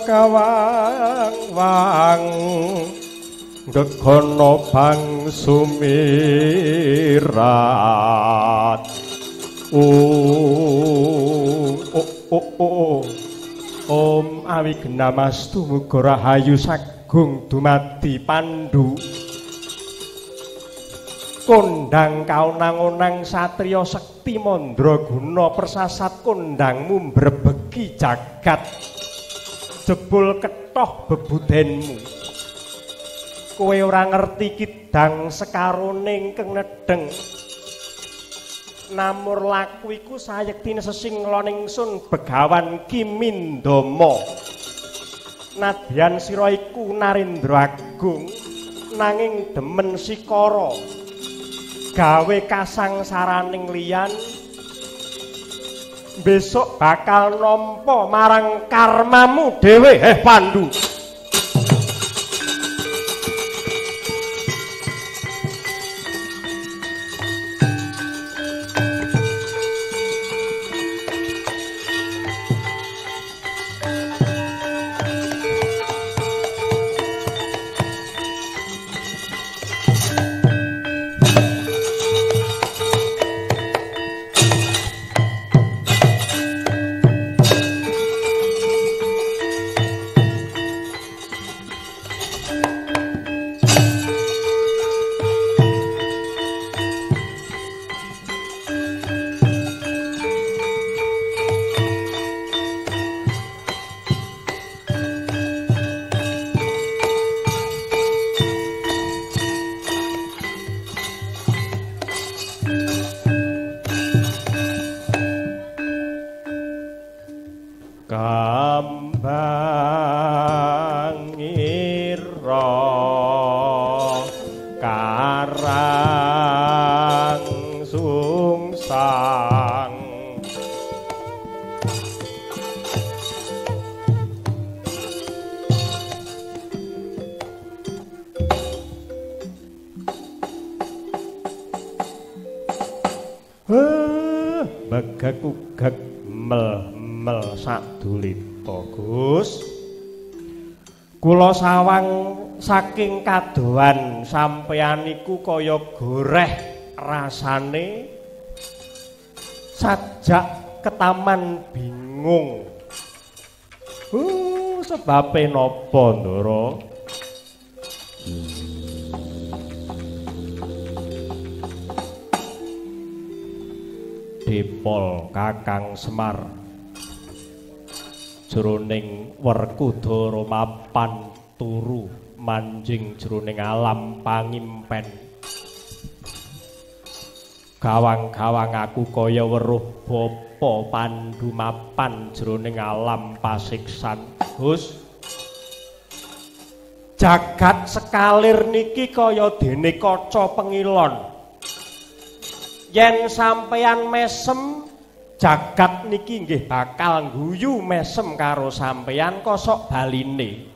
Kawang-wang gegono bang sumirat Om Awignamas tumuga rahayu sagung dumadi Pandhu kondang kaonang-onang satriya sekti mandraguna persasat kondangmu mbrebegi jagat jebul ketoh bebudenmu kowe ora ngerti kidang sekaroning keng nedeng namur laku iku sayektine sesingla ningsun begawan Kimindama nadyan sira iku Narendra Agung nanging demen sikara gawe kasangsaraning liyan besok bakal nampa marang karmamu dhewe Pandhu. Begek-ugek mel-mel sadulita Gus. Kula sawang saking kadohan sampeyan niku kaya goreh rasane sajak ketaman bingung Sebabe napa, Ndara? Dipol Kakang Semar jroning Werkudara mapan turu manjing jroning alam pangimpen. Gawang-gawang aku kaya weruh bapa Pandhu mapan jroning alam pasiksan. Gus, jagat sekalir niki kaya dene kaca pengilon. Yen sampeyan mesem, jagat niki nggih bakal guyu mesem karo sampeyan kosok baline.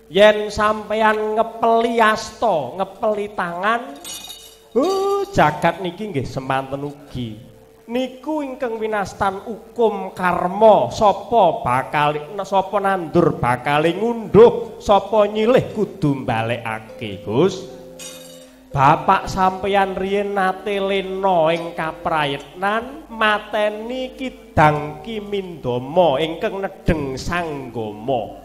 Yen sampeyan ngepeli asta, ngepeli tangan, jagat niki nggih semanten ugi. Niku ingkang winastan hukum karma, sapa bakal sapa nandur bakal ngunduh, sapa nyilih kudu mbalekake, Gus. Bapak sampeyan riyen nate lena ing kaprayitnan mateni Kidang Kimindama ingkang nedeng sanggama.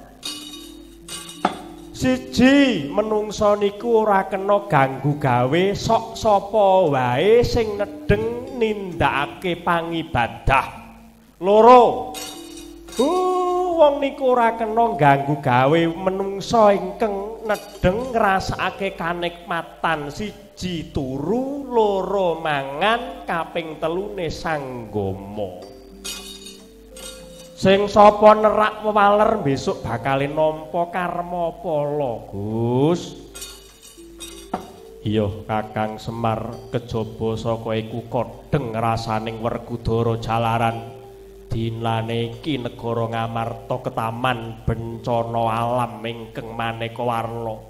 Siji, menungsa niku ora kena ganggu gawe sok sapa wae sing nedeng nindakake pangibadah. Loro, wong niku ora kena ganggu gawe menungsa ingkang nedeng ngrasakake kanikmatan. Siji turu, loro mangan, kaping telune sanggama. Sing sapa nerak wewaler besok bakal nampa karma pala, Gus. Iya, Kakang Semar, kejaba saka iku kodheng rasaning Werkudara jalaran dinane iki negara Ngamarta ketaman bencana alam ingkang maneka warna.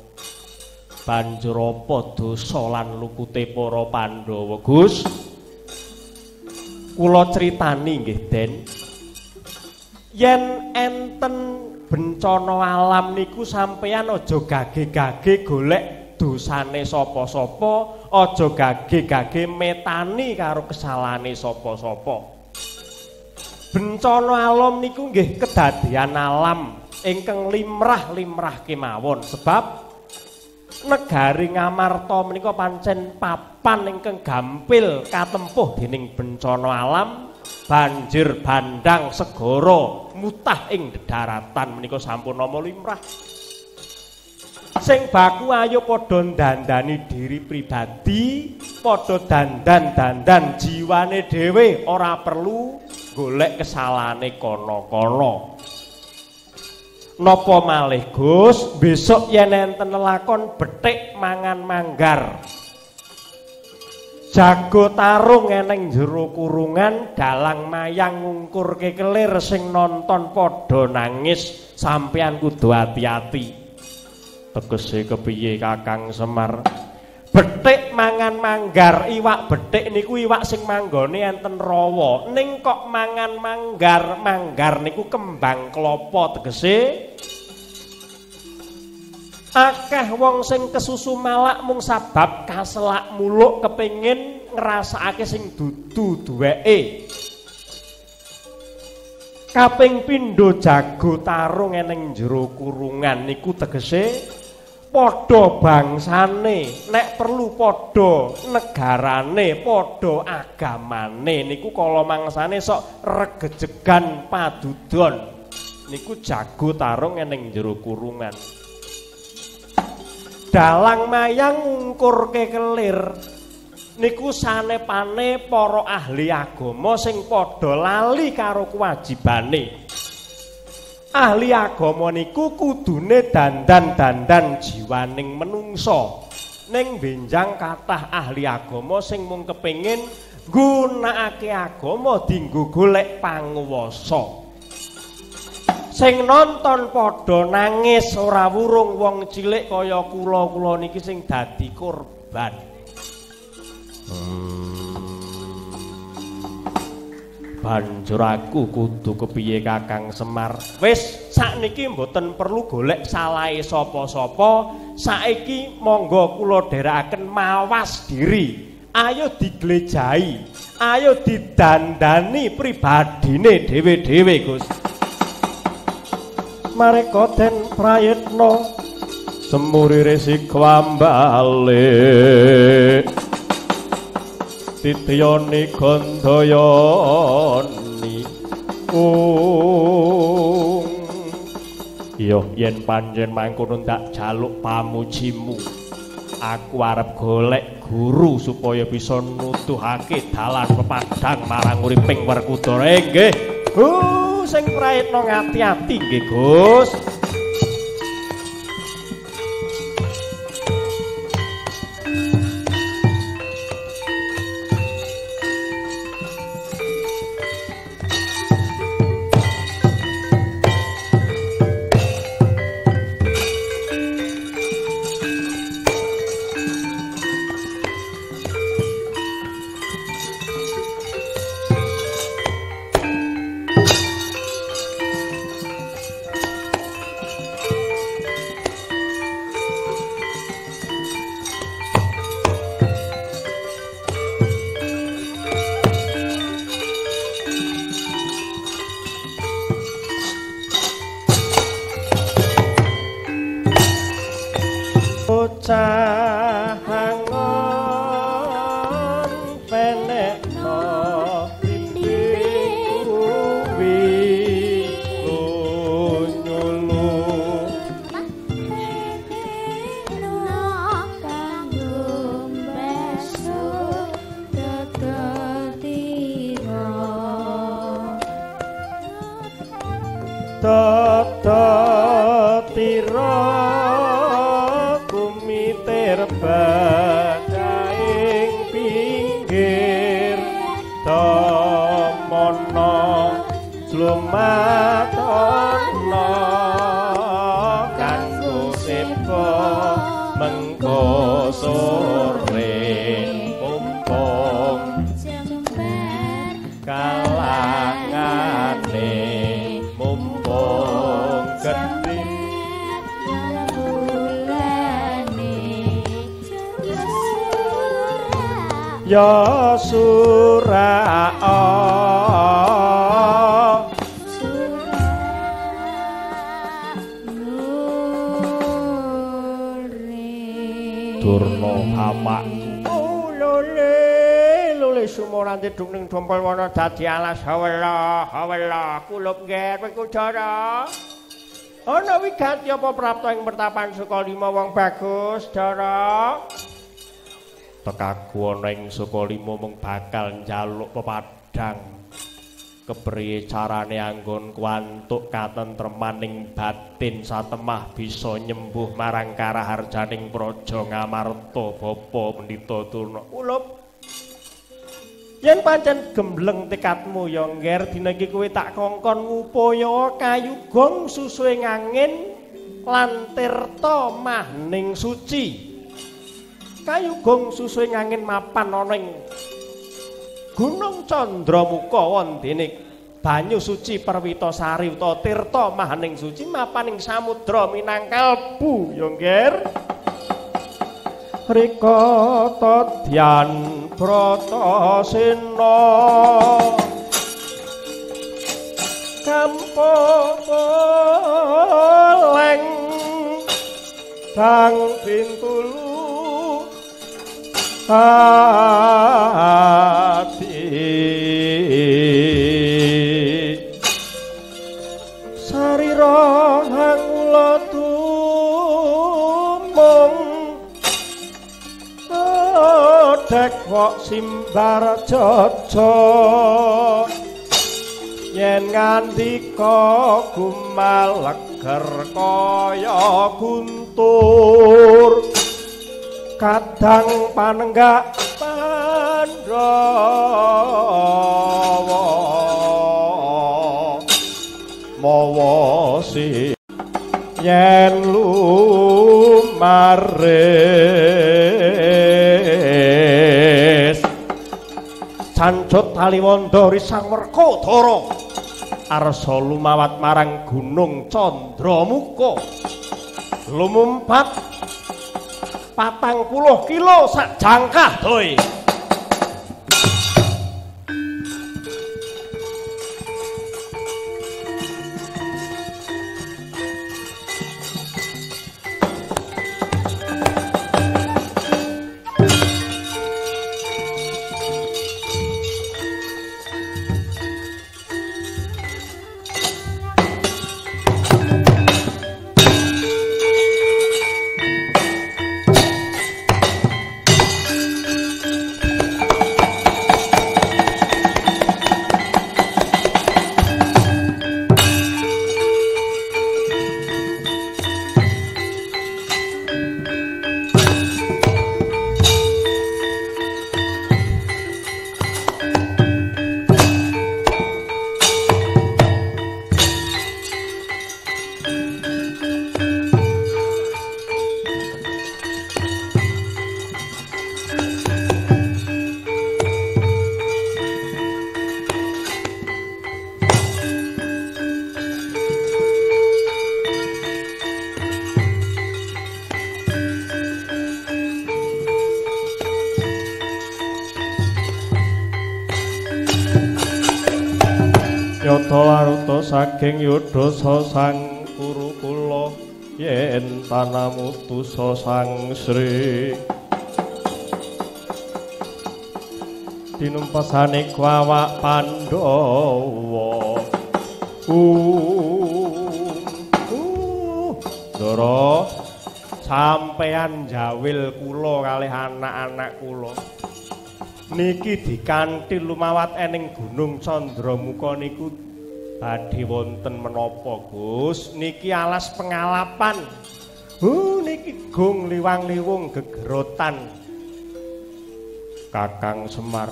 Banjur apa dosa lan lupute para Pandhawa, Gus? Kula critani nggih, Den. Yen enten bencana alam niku sampeyan aja gage-gage golek dosane sapa-sapa, aja gage-gage metani karo kesalahane sapa-sapa. Bencana alam niku nggih kedadian alam ingkang limrah-limrah kemawon, sebab negari Ngamarta menika pancen papan ingkang gampil katempuh dening bencana alam. Banjir bandang segara mutah ing daratan menika sampun nama limrah. Sing baku ayo padha ndandani diri pribadi, padha dandan-dandan jiwane dhewe, ora perlu golek kesalahane kono-kono. Napa malih, Gus, besok yen enten lelakon bethik mangan manggar. Jago tarung eneng jero kurungan, dalang mayang ngungkurke kelir, sing nonton padha nangis, sampeyan kudu ati-ati. Tegese kepiye, Kakang Semar? Bethik mangan manggar, iwak bethik niku iwak sing manggone enten rawa. Ning kok mangan manggar, manggar niku kembang klapa, tegese akeh wong sing kesusu malak mung sabab kaselak muluk kepengin ngrasakake sing dudu duweke. Kaping pindho jago tarung eneng jero kurungan niku tegese padha bangsane, nek perlu padha negarane, padha agamane niku kala mangsane sok regejegan padudon. Niku jago tarung eneng jero kurungan. Dalang mayang ngungkurke kelir niku sanepane para ahli agama sing padha lali karo kewajibane. Ahli agama niku kudune dandan-dandan jiwaning menungsa. Ning benjang kathah ahli agama sing mung kepengin nggunakake agama dienggo golek panguwasa. Sing nonton padha nangis ora wurung, wong cilik kaya kula niki sing dadi korban. Banjur aku kudu kepiye, Kakang Semar? Wis sakniki mboten perlu golek salahe sapa-sapa. Saiki monggo kula dherekaken mawas diri. Ayo diglejahi, ayo didandani pribadine dhewe-dhewe, Gus. mareka den prayitna semuri resik kwambale tityani gandayani yo yen panjen mangkono ndak jaluk pamujimu aku arep golek guru supaya bisa nuduhake dalan pepadang marang uriping Werkudara nggih sing prayitna ngati-ati nggih Gus ya surao Durna bapakku lole sumorante dung dompel wana dadi alas hawela kulup nggih Werkudara ana wigati apa prapta ing pertapan Sukalima wong bagus Dara tekaku ana ing Sukalima mung bakal njaluk pepadang kepriye carane anggon kuantuk katentremaning batin satemah bisa nyembuh marang karaharjaning praja Ngamarta Bapa Pendhita Durna ulup yen pancen gembleng tekadmu ya ngger dina iki kowe tak kongkon ngupaya kayugong susuing angin lan tirta mahning suci kayugong susuing angin mapan ana ing Gunung Candramuka wondene banyu suci Perwitasari utawa tirta mahaning suci mapan ing samudra Minangkalbu ya ngger rika tadyan Bratasena kampoleng sang pintulu sarira hangula tumung dek kok simbar jaja yen ngandika gumaleger kaya guntur kadang panenggak Pandhawa mawa si yen lumaris cancut Haliwondo risang Werkudara arsa lumawat marang Gunung Candramuka lumumpat 40 kilo sak jangkah doi Yata laruta saking Yudhasa sang guru kula yen tanamutusa sang Sri tinumpasane kuawak Pandhawa Ndara sampeyan jawil kula kalih anak-anak kula niki dikanthi lumawat ening Gunung Candramuka niku badhe wonten menapa Gus niki alas pengalapan niki gong liwang-liwung gegerotan Kakang Semar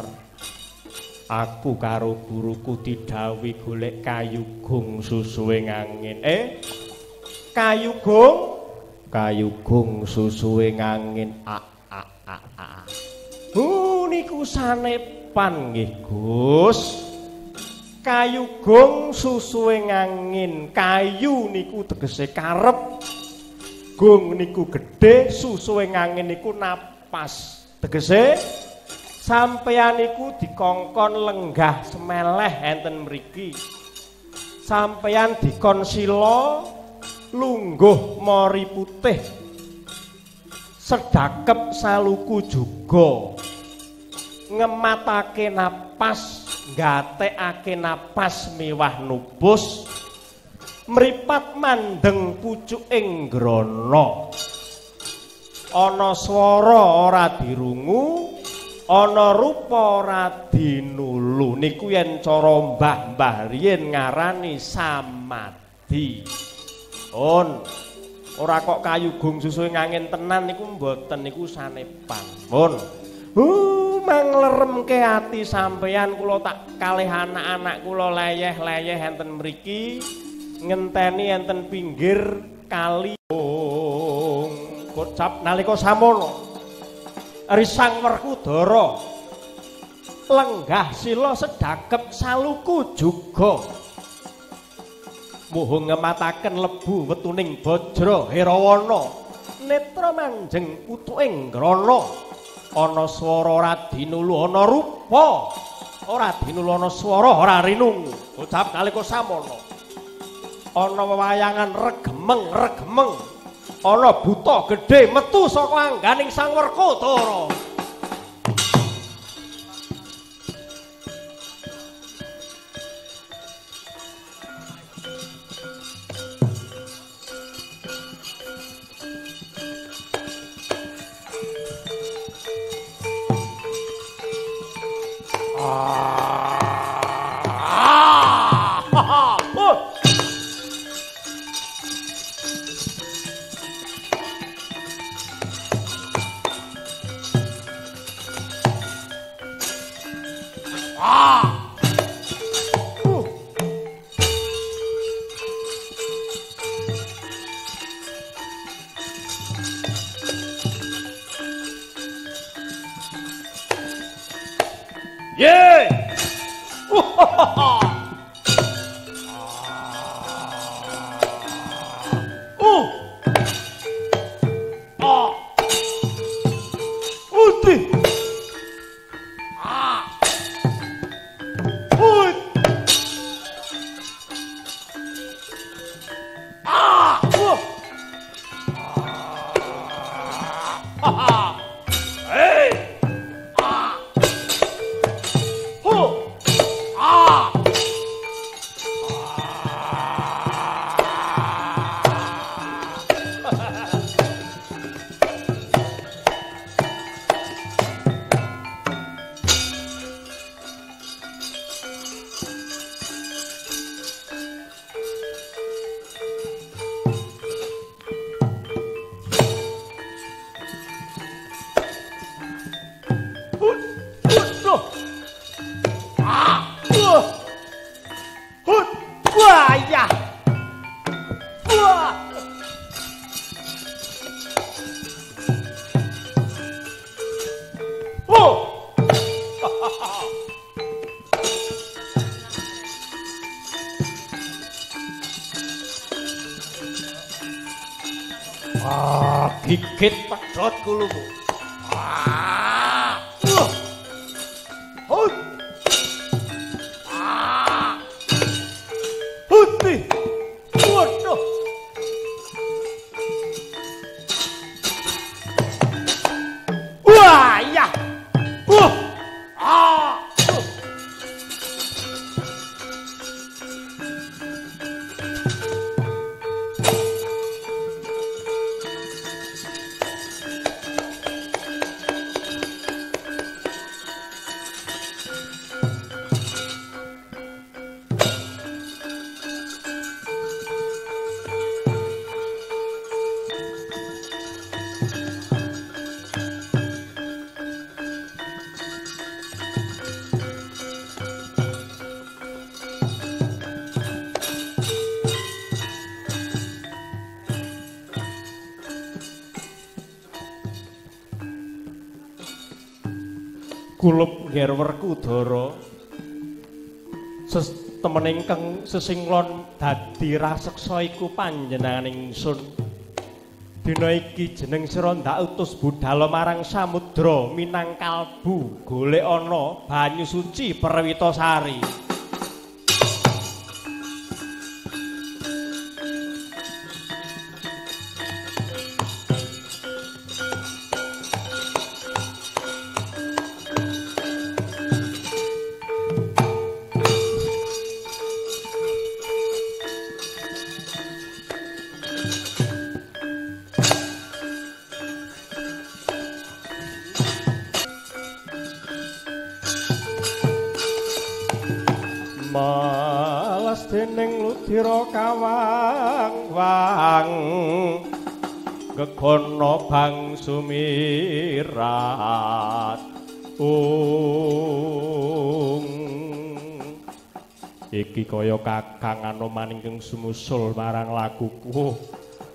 aku karo guruku didhawuhi golek kayu gong susuwing angin kayu gong susuwing angin niku sanepan nggih Gus. Kayu gong susuwing angin. Kayu niku tegese karep. Gong niku gedhe, susuwing angin niku napas. Tegese sampeyan niku dikongkon lenggah semeleh enten mriki. Sampeyan dikon sila lungguh mori putih. Sedakep saluku juga. Ngematake napas, gatekake napas miwah nubus, mripat mandeng pucuking grana. Ana swara ora dirungu, ana rupa ora dinulu. Niku yen cara mbah-mbah riyen ngarani samadhi. Ora kok kayu gong susuwing angin tenan niku mboten niku sanepan. Mangleremke ati sampeyan kula tak kalih anak-anak kula leyeh-leyeh enten mriki ngenteni enten pinggir kali kocap nalika samono Risang Werkudara lenggah sila sedakep saluku juga muhung ngemataken lebu wetuning Bajra Herawana netra manjeng putuking grana. Ana swara ora dinulu, ana rupa ora dinulu, ana swara ora rinungu. Ucap nalika samono. Ana wewayangan regemeng-regemeng. Ana buta gedhe metu saka angganing Sang Werkudara. Gigit pedhot kulumu. Putih. Waduh. Wah, ya. Ah. Kulup ngger Werkudara temene ingkang sesinglon dadi raseksa iku panjenengan ingsun. Dina iki jeneng sira ndak utus budhal marang samudra Minangkalbu golek ana banyu suci Perwitasari. Malas dening ludira kawang-wang gegono bang sumirat iki kaya Kakang Anoman ingkang sumusul marang lakuku.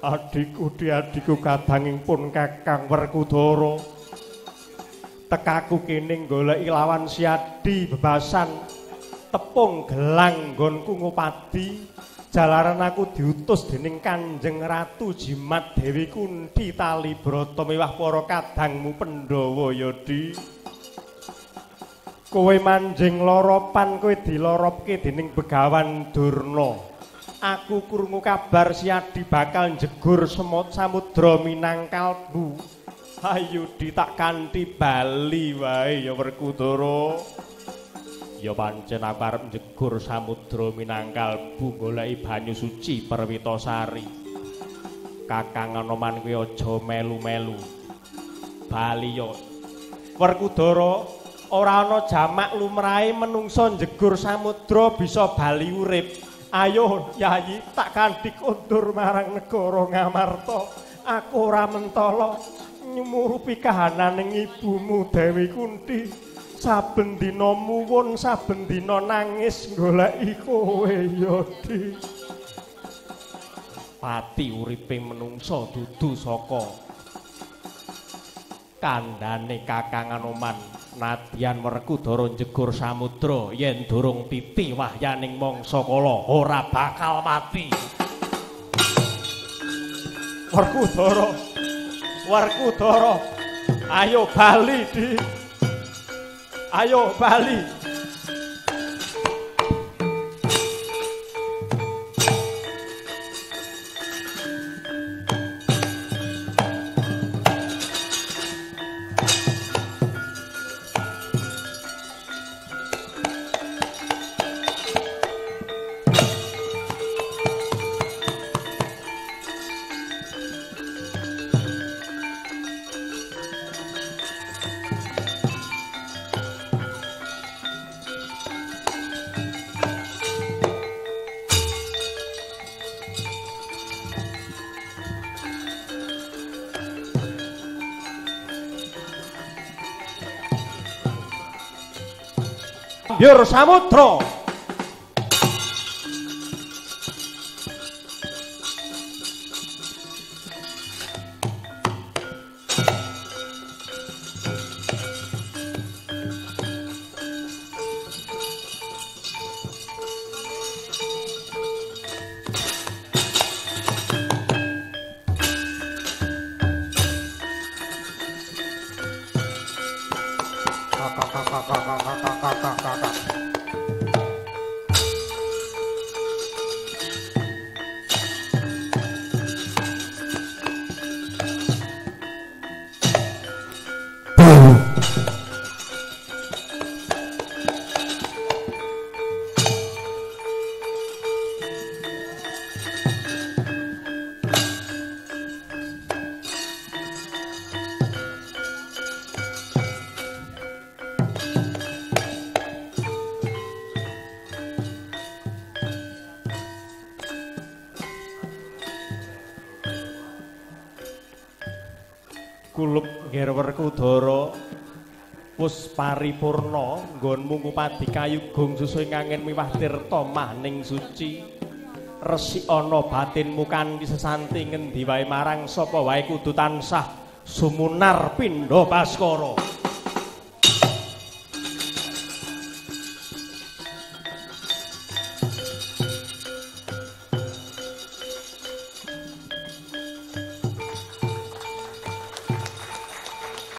Adikku diadiku kadangipun Kakang Werkudara tekaku kene goleki lawan Siadi bebasan tepung gelang nggonku ngupadi jalaran aku diutus dening Kanjeng Ratu Jimat Dewi Kunthi Talibrata miwah para kadangmu Pandhawa Yadi. Kowe manjing loropan kowe diloropke dening Begawan Durna. Aku krungu kabar Siadi bakal njegur semut samudra Minangkalbu. Ayo ditak kanthi bali wae ya Werkudara. Ya pancen aku arep njegur samudra Minangkalbu goleki banyu suci Perwitasari. Kakang Anoman kuwi aja melu-melu. Bali ya. Werkudara, ora ana jamak lumrahe menungsa njegur samudra bisa bali urip. Ayo Yayi tak kanthi kondur marang negara Ngamarta. Aku ora mentala nyumurupi kahananing ibumu Dewi Kunthi. Saben dina muwun, saben dina nangis goleki kowe Yadi. Pati uripe menungsa dudu saka kandhane Kakang Anoman. Nadyan Werkudara njegur samudra yen durung titi wahyaning mangsa kala ora bakal mati. Werkudara, ayo bali di. Ayo bali. Yur samudra. Kulup Gerwerkudara wis paripurna nggonmu Kupadi Kayugung susu ingkang miwah tirta maning suci resik ana batinmu kanthi sesanti ngendi wae marang sapa wae kudu tansah sumunar pindha Baskara.